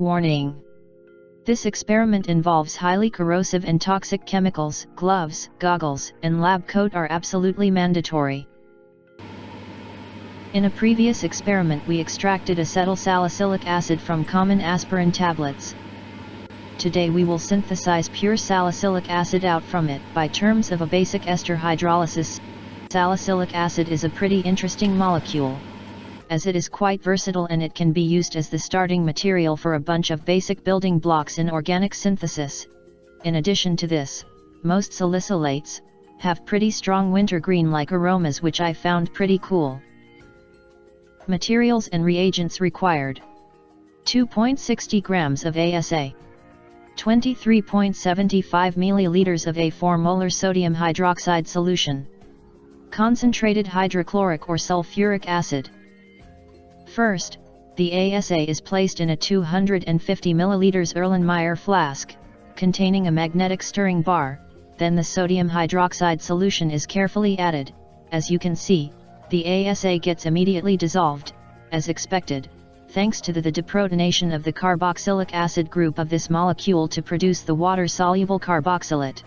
Warning! This experiment involves highly corrosive and toxic chemicals. Gloves, goggles, and lab coat are absolutely mandatory. In a previous experiment we extracted acetyl salicylic acid from common aspirin tablets. Today we will synthesize pure salicylic acid out from it by terms of a basic ester hydrolysis. Salicylic acid is a pretty interesting molecule, as it is quite versatile and it can be used as the starting material for a bunch of basic building blocks in organic synthesis. In addition to this, most salicylates have pretty strong wintergreen-like aromas, which I found pretty cool. Materials and reagents required: 2.60 grams of ASA, 23.75 milliliters of a 4-molar sodium hydroxide solution, concentrated hydrochloric or sulfuric acid. First, the ASA is placed in a 250 milliliters Erlenmeyer flask, containing a magnetic stirring bar. Then the sodium hydroxide solution is carefully added. As you can see, the ASA gets immediately dissolved, as expected, thanks to the deprotonation of the carboxylic acid group of this molecule to produce the water-soluble carboxylate.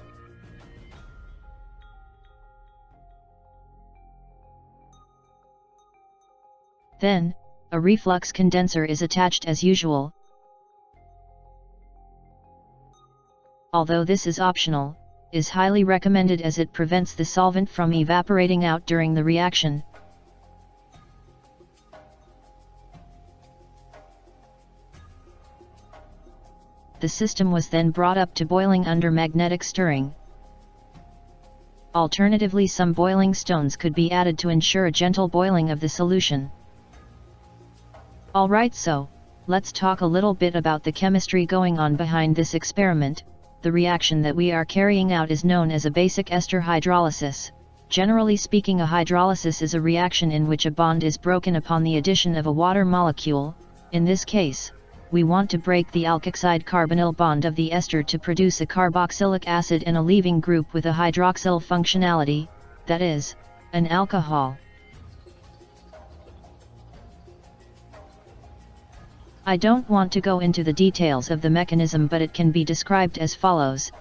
Then, a reflux condenser is attached as usual. Although this is optional, is highly recommended as it prevents the solvent from evaporating out during the reaction. The system was then brought up to boiling under magnetic stirring. Alternatively, some boiling stones could be added to ensure a gentle boiling of the solution. Alright, so, let's talk a little bit about the chemistry going on behind this experiment. The reaction that we are carrying out is known as a basic ester hydrolysis. Generally speaking, a hydrolysis is a reaction in which a bond is broken upon the addition of a water molecule. In this case, we want to break the alkoxide carbonyl bond of the ester to produce a carboxylic acid in a leaving group with a hydroxyl functionality, that is, an alcohol. I don't want to go into the details of the mechanism, but it can be described as follows.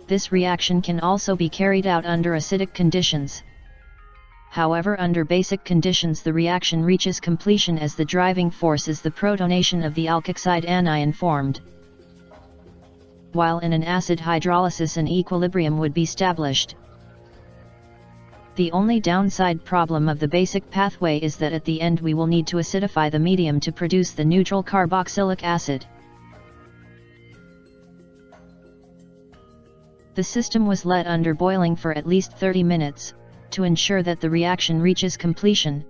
This reaction can also be carried out under acidic conditions. However, under basic conditions the reaction reaches completion as the driving force is the protonation of the alkoxide anion formed. While in an acid hydrolysis an equilibrium would be established. The only downside problem of the basic pathway is that at the end we will need to acidify the medium to produce the neutral carboxylic acid. The system was let under boiling for at least 30 minutes, to ensure that the reaction reaches completion.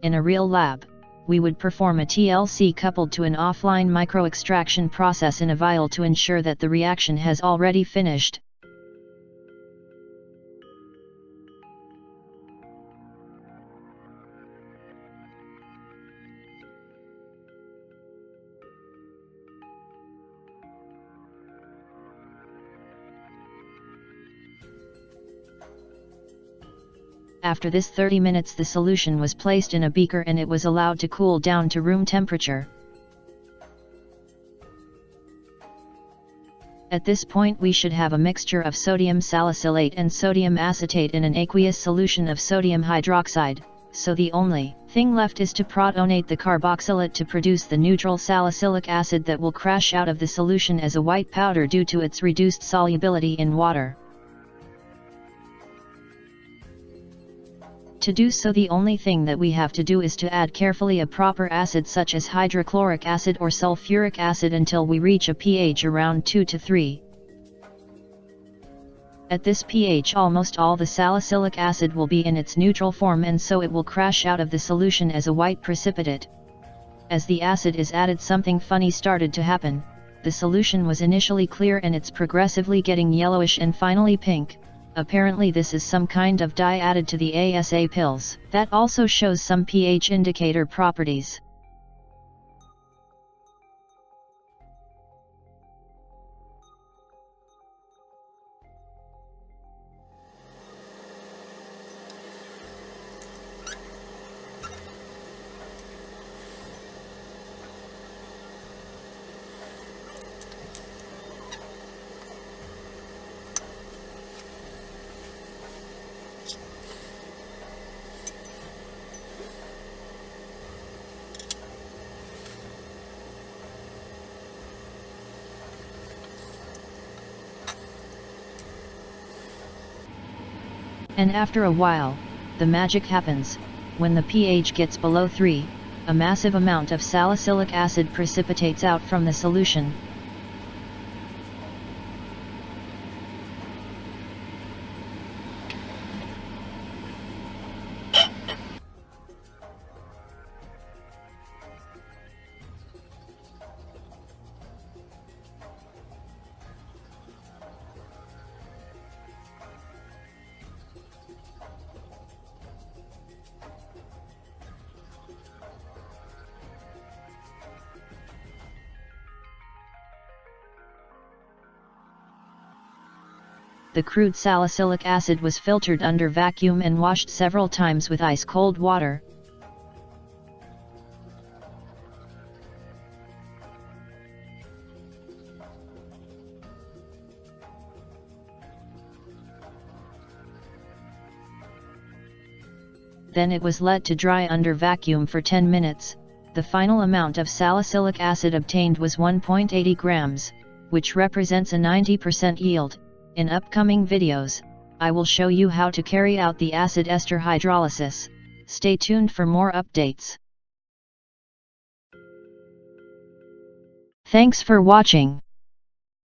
In a real lab, we would perform a TLC coupled to an offline microextraction process in a vial to ensure that the reaction has already finished. After this 30 minutes the solution was placed in a beaker and it was allowed to cool down to room temperature. At this point we should have a mixture of sodium salicylate and sodium acetate in an aqueous solution of sodium hydroxide, so the only thing left is to protonate the carboxylate to produce the neutral salicylic acid that will crash out of the solution as a white powder due to its reduced solubility in water. To do so, the only thing that we have to do is to add carefully a proper acid such as hydrochloric acid or sulfuric acid until we reach a pH around 2 to 3. At this pH almost all the salicylic acid will be in its neutral form and so it will crash out of the solution as a white precipitate. As the acid is added, something funny started to happen. The solution was initially clear and it's progressively getting yellowish and finally pink. Apparently this is some kind of dye added to the ASA pills. That also shows some pH indicator properties. And after a while, the magic happens. When the pH gets below 3, a massive amount of salicylic acid precipitates out from the solution. The crude salicylic acid was filtered under vacuum and washed several times with ice-cold water. Then it was let to dry under vacuum for 10 minutes. The final amount of salicylic acid obtained was 1.80 grams, which represents a 90% yield. In upcoming videos, I will show you how to carry out the acid ester hydrolysis. Stay tuned for more updates. Thanks for watching.